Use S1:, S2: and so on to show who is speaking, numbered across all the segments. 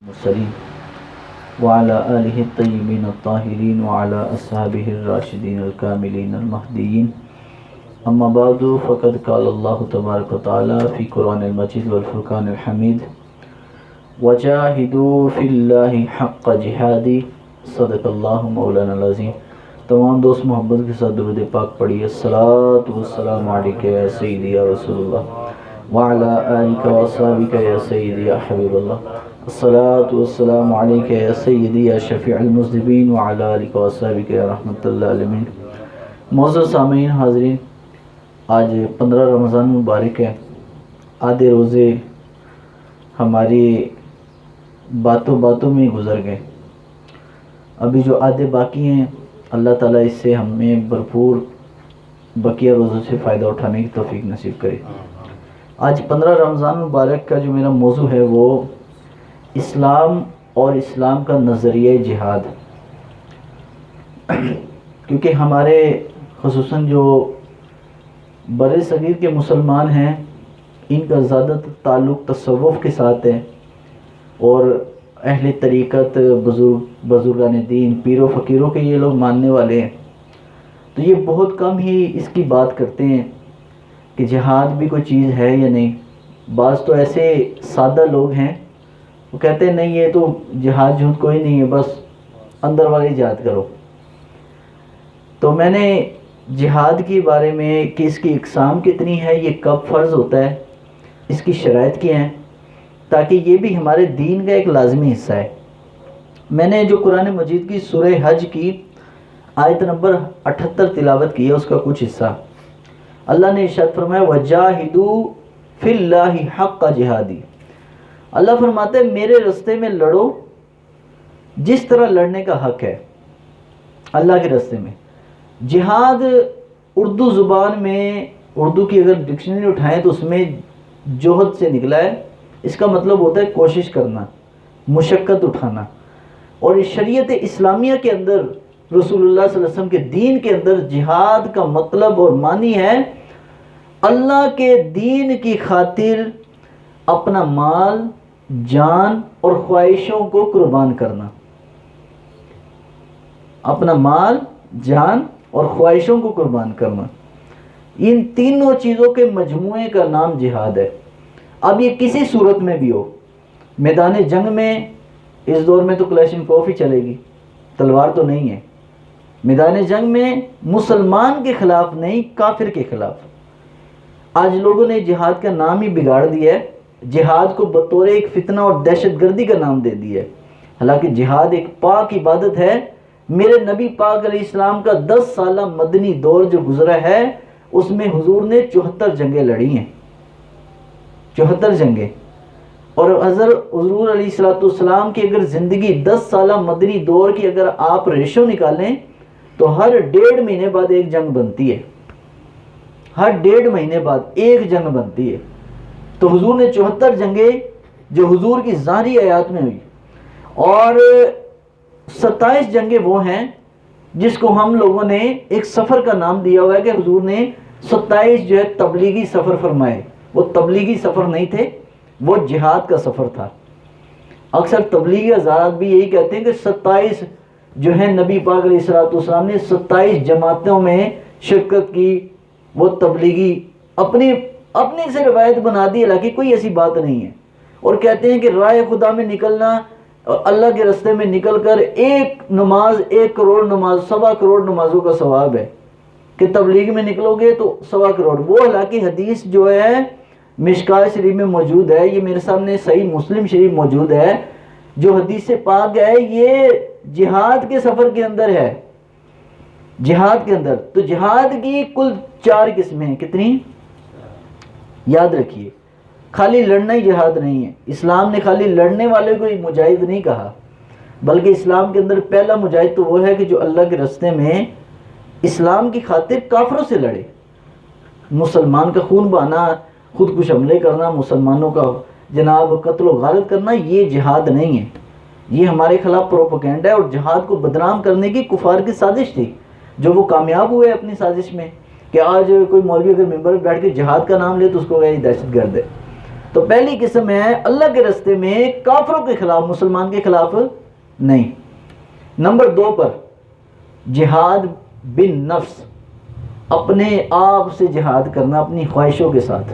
S1: المرسلين وعلى آله الطيبين الطاهرين وعلى أصحابه الراشدين الكاملين المهديين أما بعد فقد قال الله تبارك وتعالى في قرآن المجيد والفرقان الحميد وجاهدوا في الله حق جهاده صدق الله مولانا العظیم۔ تمام دوست محبت کے ساتھ درود پاک پڑھیے۔ الصلاۃ والسلام علیک یا سیدی یا رسول اللہ وعلی آلک واصحابک یا سیدی یا حبیب اللہ۔ الصلاۃ والسلام علیک یا سیدی یا شفیع المذنبین وعلی آلک واصحابک یا رحمت اللہ عالمین۔ معزز سامعین حاضرین، آج 15 رمضان مبارک ہے۔ آدھے روزے ہماری باتوں باتوں میں گزر گئے، ابھی جو آدھے باقی ہیں اللہ تعالیٰ اس سے ہمیں بھرپور بقیہ روزوں سے فائدہ اٹھانے کی توفیق نصیب کرے۔ آج 15 رمضان مبارک کا جو میرا موضوع ہے وہ اسلام اور اسلام کا نظریہ جہاد، کیونکہ ہمارے خصوصاً جو بر صغیر کے مسلمان ہیں ان کا زیادہ تعلق تصوف کے ساتھ ہے، اور اہل طریقت بزرگان دین پیر و فقیروں کے یہ لوگ ماننے والے ہیں، تو یہ بہت کم ہی اس کی بات کرتے ہیں کہ جہاد بھی کوئی چیز ہے یا نہیں۔ بعض تو ایسے سادہ لوگ ہیں وہ کہتے ہیں نہیں یہ تو جہاد جھوٹ کوئی نہیں ہے، بس اندر والی جہاد کرو۔ تو میں نے جہاد کے بارے میں کہ اس کی اقسام کتنی ہے، یہ کب فرض ہوتا ہے، اس کی شرائط کیا ہیں، تاکہ یہ بھی ہمارے دین کا ایک لازمی حصہ ہے۔ میں نے جو قرآن مجید کی سورہ حج کی آیت نمبر 78 تلاوت کی ہے، اس کا کچھ حصہ اللہ نے ارشاد فرمایا وَجَاهِدُوا فِي اللَّهِ حَقَّ جِهَادِهِ۔ اللہ فرماتے ہیں میرے راستے میں لڑو جس طرح لڑنے کا حق ہے اللہ کے راستے میں۔ جہاد اردو زبان میں، اردو کی اگر ڈکشنری اٹھائیں تو اس میں جوہد سے نکلا ہے، اس کا مطلب ہوتا ہے کوشش کرنا، مشقت اٹھانا۔ اور شریعت اسلامیہ کے اندر رسول اللہ صلی اللہ علیہ وسلم کے دین کے اندر جہاد کا مطلب اور معنی ہے اللہ کے دین کی خاطر اپنا مال، جان اور خواہشوں کو قربان کرنا۔ اپنا مال، جان اور خواہشوں کو قربان کرنا، ان تینوں چیزوں کے مجموعے کا نام جہاد ہے۔ اب یہ کسی صورت میں بھی ہو، میدان جنگ میں، اس دور میں تو کلاشنکوف ہی چلے گی، تلوار تو نہیں ہے۔ میدان جنگ میں مسلمان کے خلاف نہیں، کافر کے خلاف۔ آج لوگوں نے جہاد کا نام ہی بگاڑ دیا ہے، جہاد کو بطور ایک فتنہ اور دہشت گردی کا نام دے دیا ہے، حالانکہ جہاد ایک پاک عبادت ہے۔ میرے نبی پاک علیہ السلام کا 10 سالہ مدنی دور جو گزرا ہے اس میں حضور نے 74 جنگیں لڑی ہیں، 74 جنگیں۔ اور حضور علیہ السلام کی اگر زندگی 10 سالہ مدنی دور کی اگر آپ ریشو نکالیں تو ہر 1.5 مہینے بعد ایک جنگ بنتی ہے، ہر 1.5 مہینے بعد ایک جنگ بنتی ہے۔ تو حضور نے 74 جنگیں جو حضور کی ظاہری حیات میں ہوئی، اور 27 جنگیں وہ ہیں جس کو ہم لوگوں نے ایک سفر کا نام دیا ہوا ہے کہ حضور نے 27 جو ہے تبلیغی سفر فرمائے۔ وہ تبلیغی سفر نہیں تھے، وہ جہاد کا سفر تھا۔ اکثر تبلیغی حضرات بھی یہی کہتے ہیں کہ 27 جو ہے نبی پاک علیہ السلام نے 27 جماعتوں میں شرکت کی، وہ تبلیغی اپنے سے روایت بنا دی، حالانکہ کوئی ایسی بات نہیں ہے۔ اور کہتے ہیں کہ راہ خدا میں نکلنا، اللہ کے راستے میں نکل کر ایک نماز 1 کروڑ نماز، 1.25 کروڑ نمازوں کا ثواب ہے، کہ تبلیغ میں نکلو گے تو 1.25 کروڑ۔ وہ حالانکہ حدیث جو ہے مشکوٰۃ شریف میں موجود ہے، یہ میرے سامنے صحیح مسلم شریف موجود ہے، جو حدیث پاک ہے یہ جہاد کے سفر کے اندر ہے، جہاد کے اندر۔ تو جہاد کی کل 4 قسمیں ہیں، کتنی؟ یاد رکھیے، خالی لڑنا ہی جہاد نہیں ہے۔ اسلام نے خالی لڑنے والے کو ہی مجاہد نہیں کہا، بلکہ اسلام کے اندر پہلا مجاہد تو وہ ہے کہ جو اللہ کے راستے میں اسلام کی خاطر کافروں سے لڑے۔ مسلمان کا خون بہانا، خود کش حملے کرنا، مسلمانوں کا جناب قتل و غارت کرنا، یہ جہاد نہیں ہے، یہ ہمارے خلاف پروپیگنڈا ہے۔ اور جہاد کو بدنام کرنے کی کفار کی سازش تھی، جو وہ کامیاب ہوئے اپنی سازش میں، کہ آج کوئی مولوی اگر ممبر پہ بیٹھ کے جہاد کا نام لے تو اس کو یہ دہشت گرد ہے۔ تو پہلی قسم ہے اللہ کے راستے میں کافروں کے خلاف، مسلمان کے خلاف نہیں۔ نمبر 2 پر جہاد بن نفس، اپنے آپ سے جہاد کرنا، اپنی خواہشوں کے ساتھ۔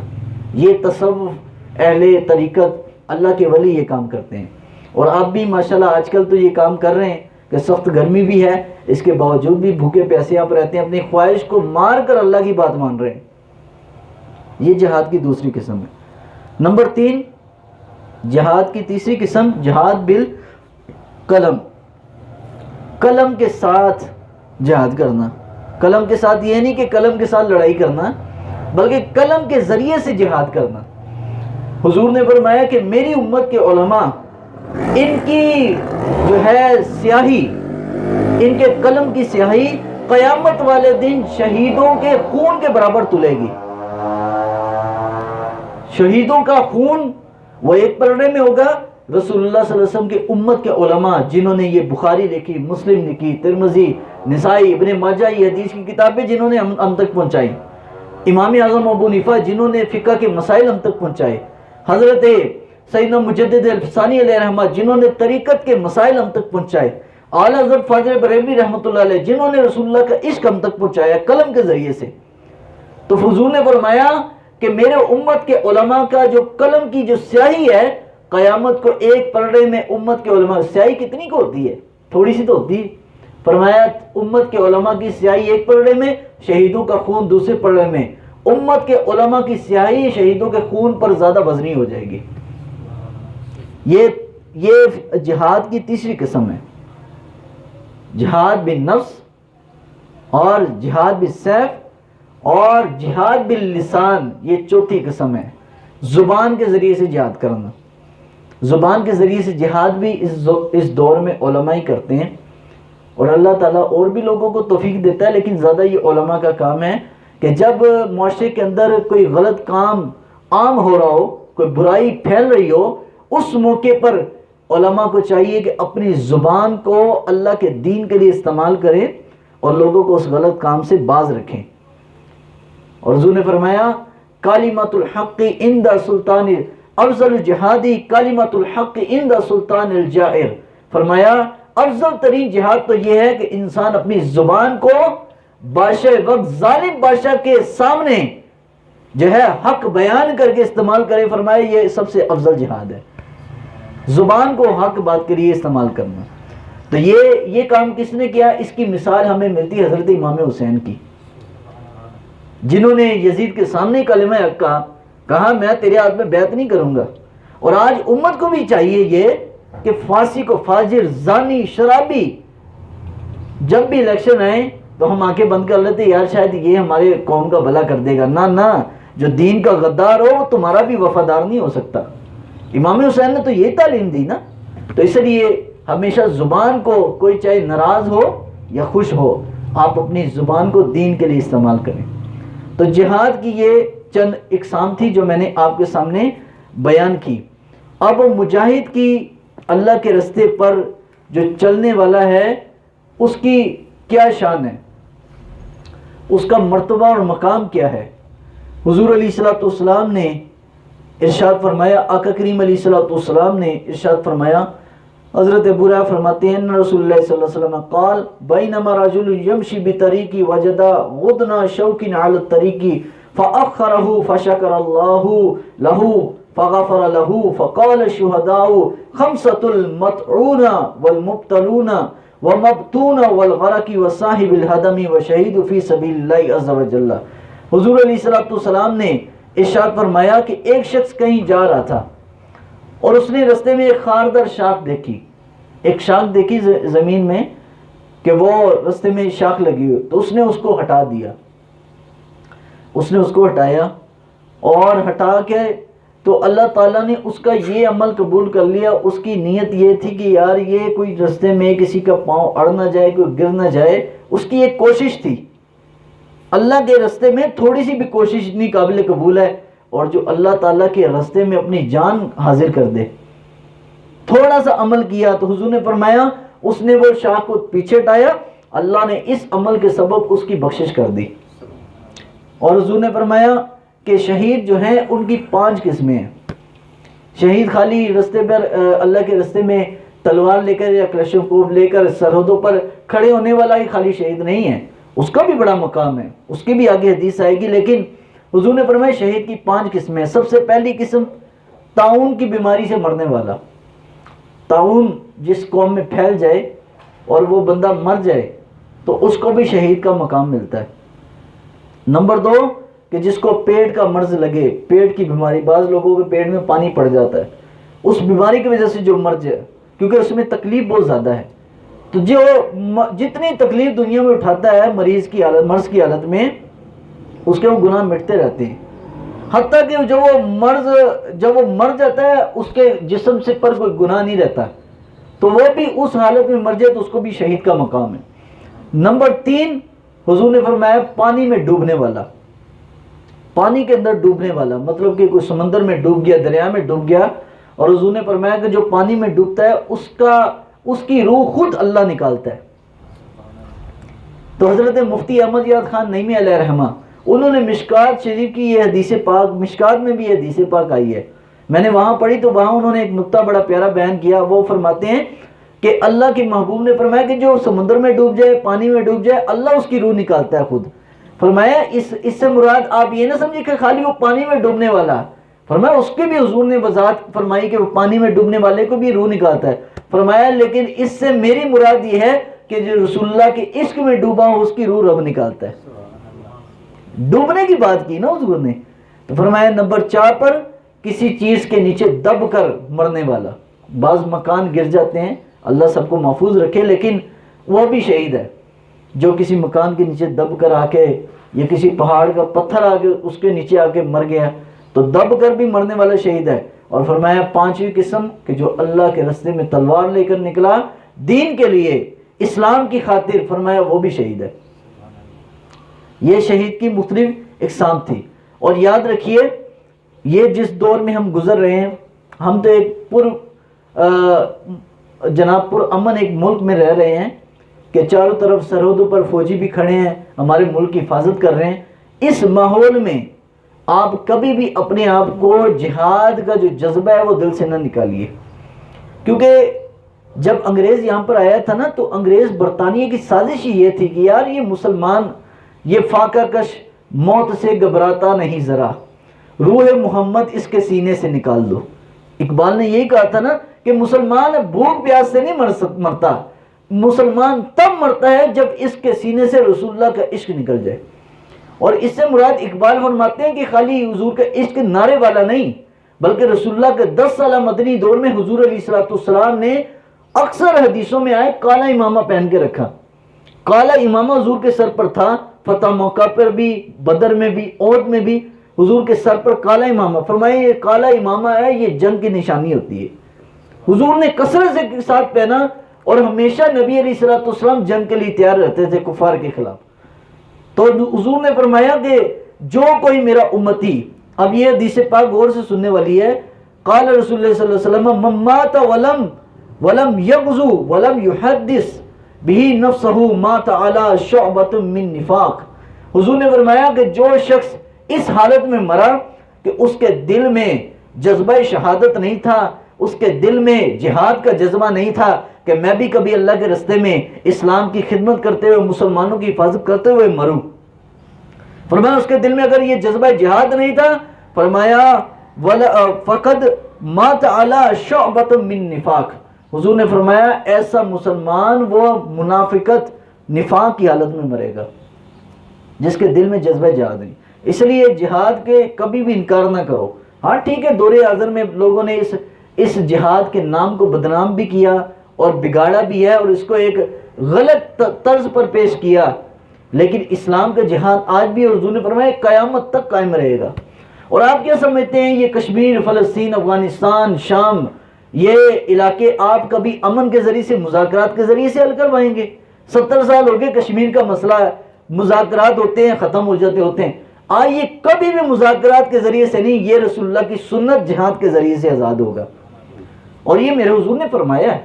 S1: یہ تصوف، اہل طریقت، اللہ کے ولی یہ کام کرتے ہیں، اور آپ بھی ماشاءاللہ آج کل تو یہ کام کر رہے ہیں کہ سخت گرمی بھی ہے، اس کے باوجود بھی بھوکے پیاسے آپ رہتے ہیں، اپنی خواہش کو مار کر اللہ کی بات مان رہے ہیں۔ یہ جہاد کی دوسری قسم ہے۔ نمبر 3 جہاد کی تیسری قسم، جہاد بالقلم، قلم کے ساتھ جہاد کرنا۔ قلم کے ساتھ یہ نہیں کہ قلم کے ساتھ لڑائی کرنا، بلکہ قلم کے ذریعے سے جہاد کرنا۔ حضور نے فرمایا کہ میری امت کے علماء، ان کی جو ہے سیاہی، ان کے قلم کی سیاہی قیامت والے دن شہیدوں کے خون کے برابر تلے گی۔ شہیدوں کا خون وہ ایک پلڑے میں ہوگا، رسول اللہ صلی اللہ علیہ وسلم کے امت کے علماء جنہوں نے یہ بخاری لکھی، مسلم لکھی، ترمذی، نسائی، ابن ماجہ، یہ حدیث کی کتابیں جنہوں نے ہم تک پہنچائی، امام اعظم ابو حنیفہ جنہوں نے فقہ کے مسائل ہم تک پہنچائے، حضرت سیدنا مجدد الفسانی علیہ رحمہ جنہوں نے طریقت کے مسائل ہم تک پہنچائے، اعلیٰ حضرت فاضل بریلوی رحمۃ اللہ علیہ جنہوں نے رسول اللہ کا عشق ہم تک پہنچایا قلم کے ذریعے سے۔ تو حضور نے فرمایا کہ میرے امت کے علماء کا جو قلم کی جو سیاہی ہے، قیامت کو ایک پلڑے میں امت کے علماء، سیاہی کتنی کو ہوتی ہے؟ تھوڑی سی تو ہوتی ہے۔ فرمایا امت کے علماء کی سیاہی ایک پلڑے میں، شہیدوں کا خون دوسرے پلڑے میں۔ امت کے علماء کی سیاہی شہیدوں کے خون پر زیادہ وزنی ہو جائے گی۔ یہ جہاد کی تیسری قسم ہے، جہاد بالنفس اور جہاد بالسیف اور جہاد باللسان، یہ چوتھی قسم ہے، زبان کے ذریعے سے جہاد کرنا۔ زبان کے ذریعے سے جہاد بھی اس دور میں علماء ہی کرتے ہیں، اور اللہ تعالیٰ اور بھی لوگوں کو توفیق دیتا ہے، لیکن زیادہ یہ علماء کا کام ہے کہ جب معاشرے کے اندر کوئی غلط کام عام ہو رہا ہو، کوئی برائی پھیل رہی ہو، اس موقع پر علماء کو چاہیے کہ اپنی زبان کو اللہ کے دین کے لیے استعمال کریں اور لوگوں کو اس غلط کام سے باز رکھیں۔ اور حضور نے فرمایا کلمۃ الحق عند سلطان افضل جہادی کلمۃ الحق عند سلطان الجائر، فرمایا افضل ترین جہاد تو یہ ہے کہ انسان اپنی زبان کو بادشاہ وقت ظالم بادشاہ کے سامنے جو ہے حق بیان کر کے استعمال کرے، فرمایا یہ سب سے افضل جہاد ہے، زبان کو حق بات کے لیے استعمال کرنا۔ تو یہ کام کس نے کیا؟ اس کی مثال ہمیں ملتی ہے حضرت امام حسین کی، جنہوں نے یزید کے سامنے کلمہ حق کہا میں تیرے ہاتھ میں بیعت نہیں کروں گا۔ اور آج امت کو بھی چاہیے یہ کہ فاسق و فاجر، زانی، شرابی جب بھی الیکشن آئے تو ہم آنکھیں بند کر لیتے یار شاید یہ ہمارے قوم کا بھلا کر دے گا۔ نہ، جو دین کا غدار ہو وہ تمہارا بھی وفادار نہیں ہو سکتا۔ امام حسین نے تو یہ تعلیم دی نا۔ تو اس لیے ہمیشہ زبان کو، کوئی چاہے ناراض ہو یا خوش ہو، آپ اپنی زبان کو دین کے لیے استعمال کریں۔ تو جہاد کی یہ چند اقسام تھی جو میں نے آپ کے سامنے بیان کی۔ اب مجاہد کی اللہ کے راستے پر جو چلنے والا ہے اس کی کیا شان ہے، اس کا مرتبہ اور مقام کیا ہے؟ حضور علیہ الصلوۃ والسلام نے ارشاد فرمایا، آقا کریم علیہ الصلوۃ والسلام نے ارشاد فرمایا، حضرت ابو ہریرہ فرماتے ہیں ان رسول اللہ صلی اللہ علیہ وسلم قال بینما رجل یمشی بطریق وجد غدنا شوک علی الطریق فاخره فشکر اللہ له فغفر له فقال الشهداء خمسة المطعون والمبتلون ومبتون والغرق وصاحب الهدم وشہید فی سبیل اللہ عز وجل۔ حضور علیہ الصلوۃ والسلام نے ارشاد فرمایا کہ ایک شخص کہیں جا رہا تھا اور اس نے رستے میں ایک خاردار شاخ دیکھی، ایک شاخ دیکھی زمین میں کہ وہ رستے میں شاخ لگی ہوئی، تو اس نے اس کو ہٹا دیا، اس نے اس کو ہٹایا اور ہٹا کے تو اللہ تعالیٰ نے اس کا یہ عمل قبول کر لیا۔ اس کی نیت یہ تھی کہ یار یہ کوئی رستے میں کسی کا پاؤں اڑ نہ جائے، کوئی گر نہ جائے، اس کی ایک کوشش تھی۔ اللہ کے راستے میں تھوڑی سی بھی کوشش اتنی قابل قبول ہے، اور جو اللہ تعالیٰ کے راستے میں اپنی جان حاضر کر دے، تھوڑا سا عمل کیا تو حضور نے فرمایا اس نے وہ شاخ کو پیچھے ہٹایا، اللہ نے اس عمل کے سبب اس کی بخشش کر دی۔ اور حضور نے فرمایا کہ شہید جو ہیں ان کی 5 قسمیں ہیں۔ شہید خالی رستے پر اللہ کے رستے میں تلوار لے کر یا کلشنکوف لے کر سرحدوں پر کھڑے ہونے والا ہی خالی شہید نہیں ہے، اس کا بھی بڑا مقام ہے، اس کی بھی آگے حدیث آئے گی۔ لیکن حضور نے فرمایا شہید کی 5 قسمیں۔ سب سے پہلی قسم طاعون کی بیماری سے مرنے والا۔ طاعون جس قوم میں پھیل جائے اور وہ بندہ مر جائے تو اس کو بھی شہید کا مقام ملتا ہے۔ نمبر 2 کہ جس کو پیٹ کا مرض لگے، پیٹ کی بیماری، بعض لوگوں کے پیٹ میں پانی پڑ جاتا ہے، اس بیماری کی وجہ سے جو مر جائے، کیونکہ اس میں تکلیف بہت زیادہ ہے، تو جو جتنی تکلیف دنیا میں اٹھاتا ہے مرض کی حالت میں، اس کے وہ گناہ مٹتے رہتے ہیں، حتیٰ کہ جب وہ مر جاتا ہے اس کے جسم سے پر کوئی گناہ نہیں رہتا، تو وہ بھی اس حالت میں مر جائے تو اس کو بھی شہید کا مقام ہے۔ نمبر 3 حضور نے فرمایا پانی میں ڈوبنے والا۔ پانی کے اندر ڈوبنے والا مطلب کہ کوئی سمندر میں ڈوب گیا، دریا میں ڈوب گیا، اور حضور نے فرمایا کہ جو پانی میں ڈوبتا ہے اس کی روح خود اللہ نکالتا ہے۔ تو حضرت مفتی احمد یاد خان نعیمی علیہ رحمہ انہوں نے مشکات شریف کی یہ حدیث پاک، مشکات میں بھی یہ حدیث پاک آئی ہے، میں نے وہاں پڑھی تو وہاں انہوں نے ایک نقطہ بڑا پیارا بیان کیا۔ وہ فرماتے ہیں کہ اللہ کے محبوب نے فرمایا کہ جو سمندر میں ڈوب جائے، پانی میں ڈوب جائے، اللہ اس کی روح نکالتا ہے خود۔ فرمایا اس سے مراد آپ یہ نہ سمجھے کہ خالی وہ پانی میں ڈوبنے والا، فرمایا اس کے بھی حضور نے وضاحت فرمائی کہ وہ پانی میں ڈوبنے والے کو بھی روح نکالتا ہے۔ فرمایا لیکن اس سے میری مراد یہ ہے کہ جو رسول اللہ کے عشق میں ڈوبا ہوں اس کی روح رب نکالتا ہے۔ ڈوبنے کی بات کی نا حضور نے، تو فرمایا نمبر 4 پر کسی چیز کے نیچے دب کر مرنے والا۔ بعض مکان گر جاتے ہیں، اللہ سب کو محفوظ رکھے، لیکن وہ بھی شہید ہے جو کسی مکان کے نیچے دب کر آ کے، یا کسی پہاڑ کا پتھر آ کے اس کے نیچے آ کے مر گیا، تو دب کر بھی مرنے والا شہید ہے۔ اور فرمایا 5ویں قسم کہ جو اللہ کے راستے میں تلوار لے کر نکلا دین کے لیے، اسلام کی خاطر، فرمایا وہ بھی شہید ہے۔ یہ شہید کی مختلف اقسام تھی۔ اور یاد رکھیے یہ جس دور میں ہم گزر رہے ہیں، ہم تو ایک پر امن ایک ملک میں رہ رہے ہیں کہ چاروں طرف سرحدوں پر فوجی بھی کھڑے ہیں، ہمارے ملک کی حفاظت کر رہے ہیں۔ اس ماحول میں آپ کبھی بھی اپنے آپ کو جہاد کا جو جذبہ ہے وہ دل سے نہ نکالیے، کیونکہ جب انگریز یہاں پر آیا تھا نا، تو انگریز برطانیہ کی سازش ہی یہ تھی کہ یار یہ مسلمان، یہ فاقہ کش موت سے گھبراتا نہیں ذرا، روح محمد اس کے سینے سے نکال دو۔ اقبال نے یہی کہا تھا نا کہ مسلمان بھوک پیاس سے نہیں مرتا، مسلمان تب مرتا ہے جب اس کے سینے سے رسول اللہ کا عشق نکل جائے۔ اور اس سے مراد اقبال فرماتے ہیں کہ خالی حضور کا عشق نعرے والا نہیں، بلکہ رسول اللہ کے 10 سالہ مدنی دور میں حضور علیہ السلام نے اکثر حدیثوں میں آئے کالا امامہ پہن کے رکھا۔ کالا امامہ حضور کے سر پر تھا، فتح موقع پر بھی، بدر میں بھی، احد میں بھی حضور کے سر پر کالا امامہ۔ فرمایا یہ کالا امامہ ہے، یہ جنگ کی نشانی ہوتی ہے۔ حضور نے کثرت سے ساتھ پہنا، اور ہمیشہ نبی علیہ السلام جنگ کے لیے تیار رہتے تھے کفار کے خلاف۔ تو حضور نے فرمایا کہ جو کوئی میرا امتی، اب یہ حدیث پاک غور سے سننے والی ہے، قال رسول اللہ صلی اللہ علیہ وسلم من مات ولم یغزو ولم یحدث به نفسه مات على شعبۃ من نفاق۔ حضور نے فرمایا کہ جو شخص اس حالت میں مرا کہ اس کے دل میں جذبہ شہادت نہیں تھا، اس کے دل میں جہاد کا جذبہ نہیں تھا کہ میں بھی کبھی اللہ کے راستے میں اسلام کی خدمت کرتے ہوئے، مسلمانوں کی حفاظت کرتے ہوئے مروں، فرمایا اس کے دل میں اگر یہ جذبہ جہاد نہیں تھا، فرمایا فقد مات علی شعبۃ من نفاق۔ حضور نے فرمایا ایسا مسلمان وہ منافقت، نفاق کی حالت میں مرے گا جس کے دل میں جذبہ جہاد نہیں۔ اس لیے جہاد کے کبھی بھی انکار نہ کرو۔ ہاں ٹھیک ہے، دور اعظم میں لوگوں نے اس جہاد کے نام کو بدنام بھی کیا اور بگاڑا بھی ہے، اور اس کو ایک غلط طرز پر پیش کیا، لیکن اسلام کا جہاد آج بھی حضور نے فرمایا قیامت تک قائم رہے گا۔ اور آپ کیا سمجھتے ہیں یہ کشمیر، فلسطین، افغانستان، شام، یہ علاقے آپ کبھی امن کے ذریعے سے، مذاکرات کے ذریعے سے حل کروائیں گے؟ 70 سال ہو گئے کشمیر کا مسئلہ ہے، مذاکرات ہوتے ہیں، ختم ہو جاتے ہوتے ہیں، یہ کبھی بھی مذاکرات کے ذریعے سے نہیں، یہ رسول اللہ کی سنت جہاد کے ذریعے سے آزاد ہوگا، اور یہ میرے حضور نے فرمایا ہے۔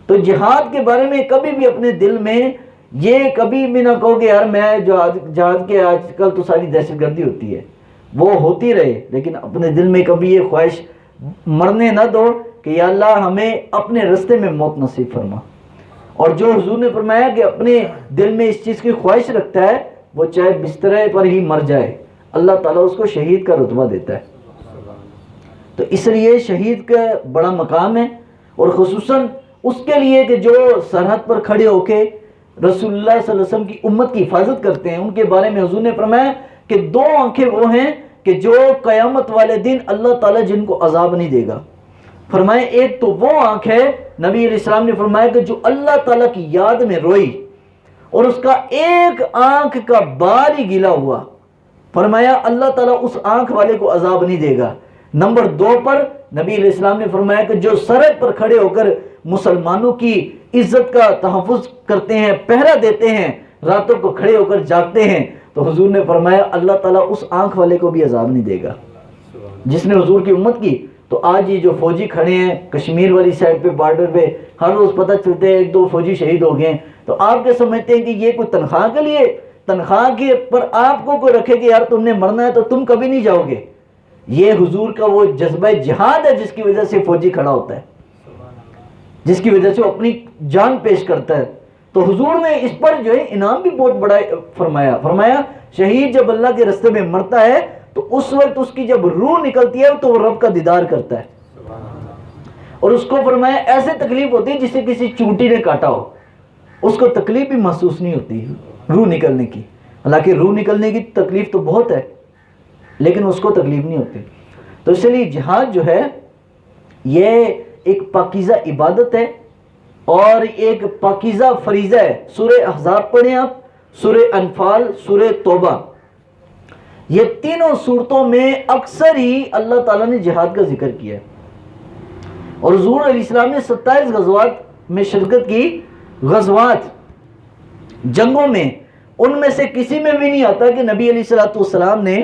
S1: تو جہاد کے بارے میں کبھی بھی اپنے دل میں یہ کبھی بھی نہ کہو کہ یار میں جہاد کے آج کل تو ساری دہشت گردی ہوتی ہے، وہ ہوتی رہے، لیکن اپنے دل میں کبھی یہ خواہش مرنے نہ دو کہ یا اللہ ہمیں اپنے رستے میں موت نصیب فرما. اور جو حضور نے فرمایا کہ اپنے دل میں اس چیز کی خواہش رکھتا ہے وہ چاہے بسترے پر ہی مر جائے, اللہ تعالیٰ اس کو شہید کا رتبہ دیتا ہے. تو اس لیے شہید کا بڑا مقام ہے, اور خصوصاً اس کے لیے کہ جو سرحد پر کھڑے ہو کے رسول اللہ صلی اللہ علیہ وسلم کی امت کی حفاظت کرتے ہیں. ان کے بارے میں حضور نے فرمایا کہ 2 آنکھیں وہ ہیں کہ جو قیامت والے دن اللہ تعالیٰ جن کو عذاب نہیں دے گا. فرمائے ایک تو وہ آنکھ ہے, نبی علیہ السلام نے فرمایا کہ جو اللہ تعالیٰ کی یاد میں روئی اور اس کا ایک آنکھ کا بال ہی گیلا ہوا, فرمایا اللہ تعالیٰ اس آنکھ والے کو عذاب نہیں دے گا. نمبر 2 پر نبی علیہ السلام نے فرمایا کہ جو سرحد پر کھڑے ہو کر مسلمانوں کی عزت کا تحفظ کرتے ہیں, پہرا دیتے ہیں, راتوں کو کھڑے ہو کر جاگتے ہیں, تو حضور نے فرمایا اللہ تعالیٰ اس آنکھ والے کو بھی عذاب نہیں دے گا جس نے حضور کی امت کی. تو آج یہ جو فوجی کھڑے ہیں کشمیر والی سائڈ پہ بارڈر پہ, ہر روز پتہ چلتے ہیں 1-2 فوجی شہید ہو گئے, تو آپ کیا سمجھتے ہیں کہ یہ کوئی تنخواہ کے لیے, تنخواہ کے پر آپ کو کوئی رکھے کہ یار تم نے مرنا ہے تو تم کبھی نہیں جاؤ گے؟ یہ حضور کا وہ جذبہ جہاد ہے جس کی وجہ سے فوجی کھڑا ہوتا ہے, جس کی وجہ سے وہ اپنی جان پیش کرتا ہے. تو حضور نے اس پر جو ہے انعام بھی بہت بڑا فرمایا شہید جب اللہ کے راستے میں مرتا ہے تو اس وقت اس کی جب روح نکلتی ہے تو وہ رب کا دیدار کرتا ہے, اور اس کو فرمایا ایسے تکلیف ہوتی ہے جسے کسی چونٹی نے کاٹا ہو, اس کو تکلیف بھی محسوس نہیں ہوتی روح نکلنے کی. حالانکہ روح نکلنے کی تکلیف تو بہت ہے لیکن اس کو تکلیف نہیں ہوتی. تو اس لیے جہاد جو ہے یہ ایک پاکیزہ عبادت ہے اور ایک پاکیزہ فریضہ ہے. سورہ احزاب پڑھیں آپ, سورہ انفال, سورہ توبہ, یہ تینوں صورتوں میں اکثر ہی اللہ تعالیٰ نے جہاد کا ذکر کیا ہے. اور حضور علیہ السلام نے 27 غزوات میں شرکت کی. غزوات جنگوں میں, ان میں سے کسی میں بھی نہیں آتا کہ نبی علیہ السلام نے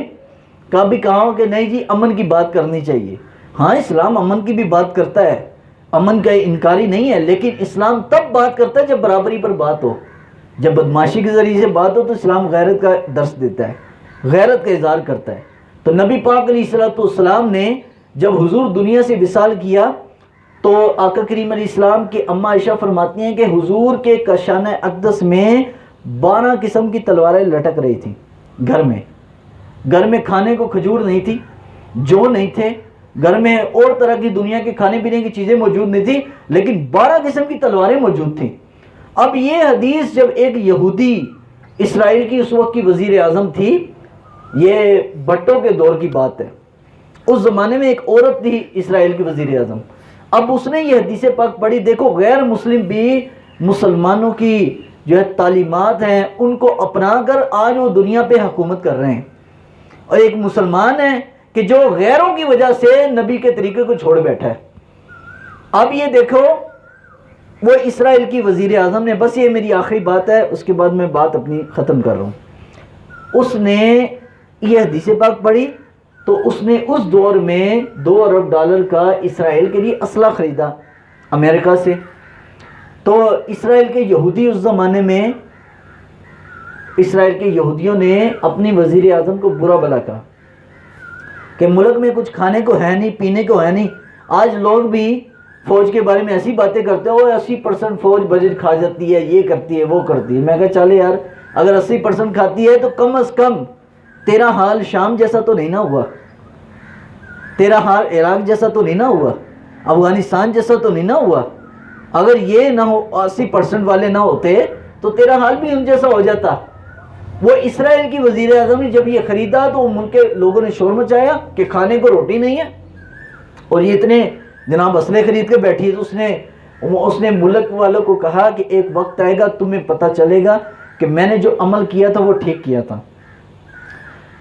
S1: کبھی کہا ہو کہ نہیں جی امن کی بات کرنی چاہیے. ہاں اسلام امن کی بھی بات کرتا ہے, امن کا انکاری نہیں ہے, لیکن اسلام تب بات کرتا ہے جب برابری پر بات ہو. جب بدماشی کے ذریعے سے بات ہو تو اسلام غیرت کا درس دیتا ہے, غیرت کا اظہار کرتا ہے. تو نبی پاک علیہ السلام نے جب حضور دنیا سے وصال کیا تو آقا کریم علیہ السلام کی اماں عائشہ فرماتی ہیں کہ حضور کے کاشانہ اقدس میں 12 قسم کی تلواریں لٹک رہی تھیں. گھر میں کھانے کو کھجور نہیں تھی, جو نہیں تھے, گھر میں اور طرح کی دنیا کے کھانے پینے کی چیزیں موجود نہیں تھی, لیکن 12 قسم کی تلواریں موجود تھیں. اب یہ حدیث جب ایک یہودی اسرائیل کی اس وقت کی وزیر اعظم تھی, یہ بٹوں کے دور کی بات ہے, اس زمانے میں ایک عورت تھی اسرائیل کی وزیر اعظم. اب اس نے یہ حدیث پاک پڑھی. دیکھو غیر مسلم بھی مسلمانوں کی جو ہے تعلیمات ہیں ان کو اپنا کر آج وہ دنیا پہ حکومت کر رہے ہیں, اور ایک مسلمان ہے کہ جو غیروں کی وجہ سے نبی کے طریقے کو چھوڑ بیٹھا ہے. اب یہ دیکھو وہ اسرائیل کی وزیر اعظم نے, بس یہ میری آخری بات ہے اس کے بعد میں بات اپنی ختم کر رہا ہوں, اس نے یہ حدیث پاک پڑھی تو اس نے اس دور میں $2 ارب کا اسرائیل کے لیے اسلحہ خریدا امریکہ سے. تو اسرائیل کے یہودی اس زمانے میں, اسرائیل کے یہودیوں نے اپنی وزیر اعظم کو برا بھلا کہا کہ ملک میں کچھ کھانے کو ہے نہیں, پینے کو ہے نہیں. آج لوگ بھی فوج کے بارے میں ایسی باتیں کرتے ہو 80% فوج بجٹ کھا جاتی ہے, یہ کرتی ہے وہ کرتی ہے. میں کہا چلے یار اگر 80% کھاتی ہے تو کم از کم تیرا حال شام جیسا تو نہیں نہ ہوا, تیرا حال عراق جیسا تو نہیں نہ ہوا, افغانستان جیسا تو نہیں نہ ہوا. اگر یہ نہ ہو 80% والے نہ ہوتے تو تیرا حال بھی ان جیسا ہو جاتا. وہ اسرائیل کی وزیر اعظم نے جب یہ خریدا تو ملک کے لوگوں نے شور مچایا کہ کھانے کو روٹی نہیں ہے, اور یہ اتنے جناب اسلحے خرید کے بیٹھی ہے. تو اس نے ملک والوں کو کہا کہ ایک وقت آئے گا تمہیں پتہ چلے گا کہ میں نے جو عمل کیا تھا وہ ٹھیک کیا تھا.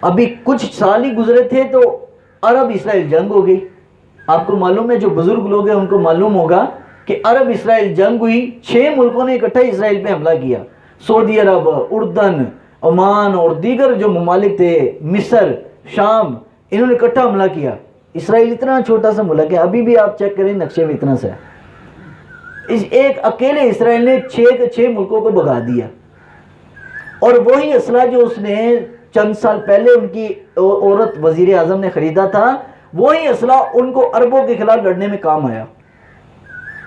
S1: ابھی کچھ سال ہی گزرے تھے تو عرب اسرائیل جنگ ہو گئی. آپ کو معلوم ہے, جو بزرگ لوگ ہیں ان کو معلوم ہوگا کہ عرب اسرائیل جنگ ہوئی, 6 ملکوں نے اکٹھا اسرائیل پہ حملہ کیا. سعودی عرب, اردن, عمان اور دیگر جو ممالک تھے, مصر, شام, انہوں نے اکٹھا حملہ کیا. اسرائیل اتنا چھوٹا سا ملک ہے, ابھی بھی آپ چیک کریں نقشے میں اتنا سا ہے. اس ایک اکیلے اسرائیل نے 6 ملکوں کو بھگا دیا. اور وہی اسلحہ جو اس نے چند سال پہلے ان کی عورت وزیر اعظم نے خریدا تھا وہی اسلحہ ان کو عربوں کے خلاف لڑنے میں کام آیا۔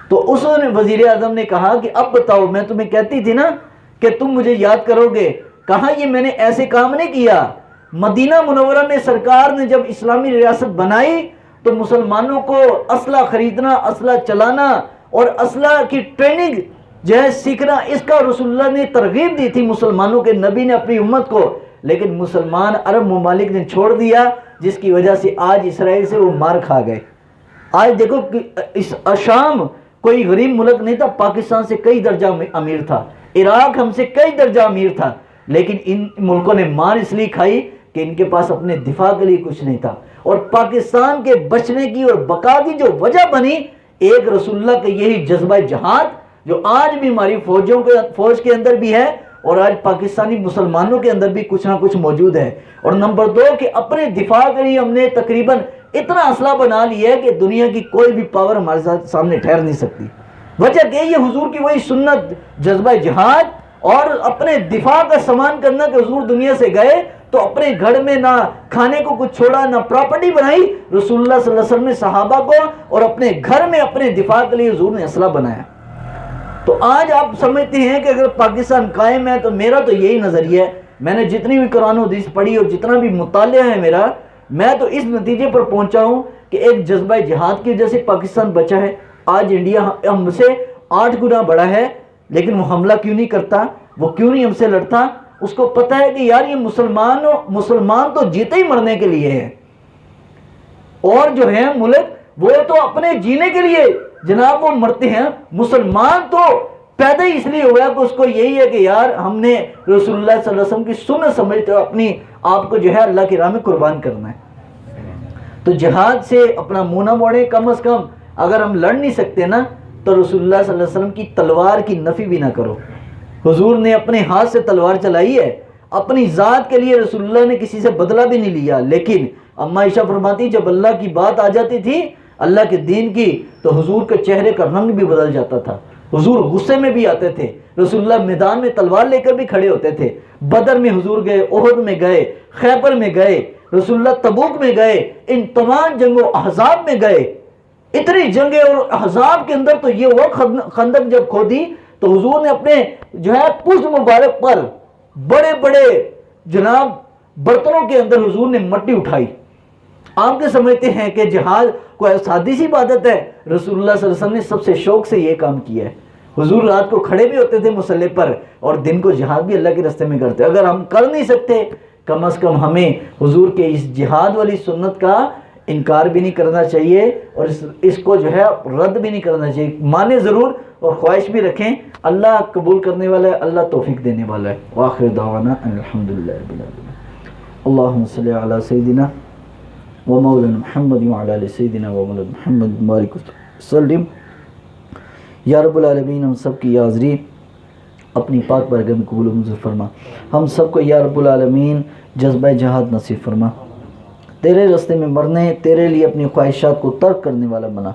S1: تو اس وزیر اعظم نے کہا کہ اب بتاؤ، میں تمہیں کہتی تھی نا کہ تم مجھے یاد کرو گے، کہا یہ میں نے ایسے کام نہیں کیا۔ مدینہ منورہ میں سرکار نے جب اسلامی ریاست بنائی تو مسلمانوں کو اسلحہ خریدنا، اسلحہ چلانا اور اسلحہ کی ٹریننگ جو ہے سیکھنا، اس کا رسول اللہ نے ترغیب دی تھی مسلمانوں کے نبی نے اپنی امت کو، لیکن مسلمان عرب ممالک نے چھوڑ دیا، جس کی وجہ سے آج اسرائیل سے وہ مار کھا گئے۔ آج دیکھو اس شام کوئی غریب ملک نہیں تھا، پاکستان سے کئی درجہ امیر تھا، عراق ہم سے کئی درجہ امیر تھا، لیکن ان ملکوں نے مار اس لیے کھائی کہ ان کے پاس اپنے دفاع کے لیے کچھ نہیں تھا۔ اور پاکستان کے بچنے کی اور بقا کی جو وجہ بنی، ایک رسول اللہ کا یہی جذبہ جہاد جو آج بھی ہماری فوج کے اندر بھی ہے اور آج پاکستانی مسلمانوں کے اندر بھی کچھ نہ کچھ موجود ہے۔ اور نمبر 2 کہ اپنے دفاع کے لیے ہم نے تقریباً اتنا اسلحہ بنا لیا ہے کہ دنیا کی کوئی بھی پاور ہمارے سامنے ٹھہر نہیں سکتی۔ وجہ کہ یہ حضور کی وہی سنت، جذبہ جہاد اور اپنے دفاع کا سامان کرنا کہ حضور دنیا سے گئے تو اپنے گھر میں نہ کھانے کو کچھ چھوڑا، نہ پراپرٹی بنائی، رسول اللہ صلی اللہ علیہ وسلم نے صحابہ کو اور اپنے گھر میں اپنے دفاع کے لیے حضور نے اسلحہ بنایا۔ تو آج آپ سمجھتے ہیں کہ اگر پاکستان قائم ہے تو میرا تو یہی نظریہ ہے، میں نے جتنی بھی قرآن و حدیث پڑھی اور جتنا بھی مطالعہ ہے میرا، میں تو اس نتیجے پر پہنچا ہوں کہ ایک جذبہ جہاد کی وجہ سے پاکستان بچا ہے۔ آج انڈیا ہم سے 8 گنا بڑا ہے، لیکن وہ حملہ کیوں نہیں کرتا، وہ کیوں نہیں ہم سے لڑتا؟ اس کو پتہ ہے کہ یار یہ مسلمان تو جیتے ہی مرنے کے لیے ہے، اور جو ہے ملک وہ تو اپنے جینے کے لیے جناب وہ مرتے ہیں۔ مسلمان تو پیدا ہی اس لیے ہوا کہ اس کو یہی ہے کہ یار ہم نے رسول اللہ صلی اللہ علیہ وسلم کی سنت سمجھتے ہوئے اپنی آپ کو جو ہے اللہ کی راہ میں قربان کرنا ہے۔ تو جہاد سے اپنا منہ نہ موڑیں، کم از کم اگر ہم لڑ نہیں سکتے نا تو رسول اللہ صلی اللہ علیہ وسلم کی تلوار کی نفی بھی نہ کرو۔ حضور نے اپنے ہاتھ سے تلوار چلائی ہے، اپنی ذات کے لیے رسول اللہ نے کسی سے بدلہ بھی نہیں لیا، لیکن اما عائشہ فرماتی جب اللہ کی بات آ جاتی تھی، اللہ کے دین کی، تو حضور کے چہرے کا رنگ بھی بدل جاتا تھا، حضور غصے میں بھی آتے تھے، رسول اللہ میدان میں تلوار لے کر بھی کھڑے ہوتے تھے۔ بدر میں حضور گئے، احد میں گئے، خیبر میں گئے، رسول اللہ تبوک میں گئے، ان تمام جنگوں احزاب میں گئے، اتنی جنگیں، اور احزاب کے اندر تو یہ وہ خندق جب کھودی تو حضور نے اپنے جو ہے پشت مبارک پر بڑے بڑے جناب برتنوں کے اندر حضور نے مٹی اٹھائی۔ آپ کے سمجھتے ہیں کہ جہاد کوئی سادی سی عبادت ہے؟ رسول اللہ صلی اللہ علیہ وسلم نے سب سے شوق سے یہ کام کیا ہے۔ حضور رات کو کھڑے بھی ہوتے تھے مسلح پر اور دن کو جہاد بھی اللہ کے راستے میں کرتے۔ اگر ہم کر نہیں سکتے، کم از کم ہمیں حضور کے اس جہاد والی سنت کا انکار بھی نہیں کرنا چاہیے اور اس کو جو ہے رد بھی نہیں کرنا چاہیے، مانے ضرور اور خواہش بھی رکھیں۔ اللہ قبول کرنے والا ہے، اللہ توفیق دینے والا ہے۔ وآخر دعوانا ان الحمدللہ رب العالمین۔ اللہم صلی علی سیدنا و مولانا محمد وعلی آل سیدنا و مولانا محمد بارک وسلم۔ یا رب العالمین، ہم سب کی حاضری اپنی پاک بارگاہ میں قبول و منظور فرما۔ ہم سب کو یا رب العالمین جذبہ جہاد نصیب فرما، تیرے راستے میں مرنے، تیرے لیے اپنی خواہشات کو ترک کرنے والا بنا۔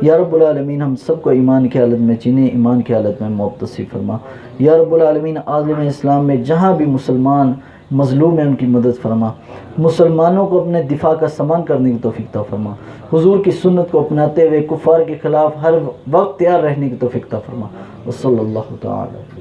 S1: یا رب العالمین، ہم سب کو ایمان کی حالت میں جینے، ایمان کی حالت میں موت نصیب فرما۔ یا رب العالمین، عالم اسلام میں جہاں بھی مسلمان مظلوم ہیں ان کی مدد فرما، مسلمانوں کو اپنے دفاع کا سامان کرنے کی توفیق عطا فرما، حضور کی سنت کو اپناتے ہوئے کفار کے خلاف ہر وقت تیار رہنے کی توفیق عطا فرما۔ وصلی اللہ تعالی